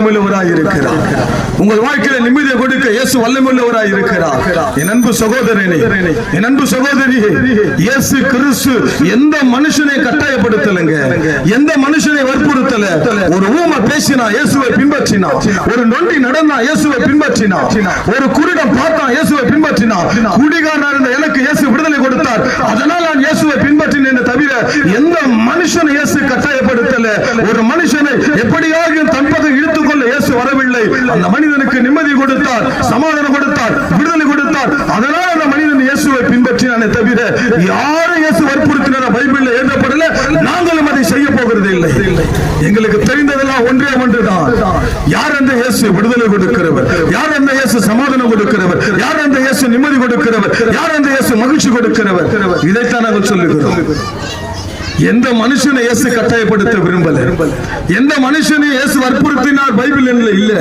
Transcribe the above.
உங்கள் வாழ்க்கையில நிம்மதியை கொடுக்க இயேசு வல்லமையுள்ளவராய் இருக்கிறார். என் அன்பு சகோதரனே, என் அன்பு சகோதரியே, இயேசு கிறிஸ்து எந்த மனுஷனை கட்டாயப்படுத்தலங்க, எந்த மனுஷனை வற்புறுத்தல. ஒரு ஊமை பேசினா இயேசுவை பின்பற்றினா, ஒரு நொண்டி நடந்தா இயேசுவை பின்பற்றினா, ஒரு குருடன் பார்த்தா இயேசுவை பின்பற்றினா, குடிகாரனா இருந்த எனக்கு இயேசு விடுதலை கொடுத்தார், அதனால் நான் இயேசுவை பின்பற்றினேன் தவிர எந்த மனுஷனை இயேசு கட்டாயப்படுத்தல. ஒரு மனுஷனை எப்படியாக தன் பக்கம் இழுத்துக்கொள்ள இயேசு வரவில்லை. அந்த மனிதனுக்கு நிம்மதி கொடுத்தார், சமாதானம் கொடுத்தார், விடுதலை கொடுத்தார். அதனால் அந்த மனிதன் இயேசுவை பின்பற்றினானே தவிர யாரும் இயேசு வற்புறுத்தினார் பைபிளில் எழுதப்படல. நாங்களும் அதை செய்ய போகிறது இல்லை. எங்களுக்கு தெரிந்ததெல்லாம் ஒன்றே ஒன்றுதான். யார் அந்த இயேசு விடுதலை கொடுக்கிறவர், யார் அந்த இயேசு சமாதானம் கொடுக்கிறவர், யார் அந்த இயேசு நிம்மதி கொடுக்கிறவர், யார் அந்த இயேசு மகிழ்ச்சி கொடுக்கிறவர், இதைத்தான் நாங்கள் சொல்லுகிறோம். எந்த மனுஷனை இயேசு கட்டாயப்படுத்த விரும்பல, எந்த மனுஷனை இயேசு வற்புறுத்தினார் பைபிள் இல்ல.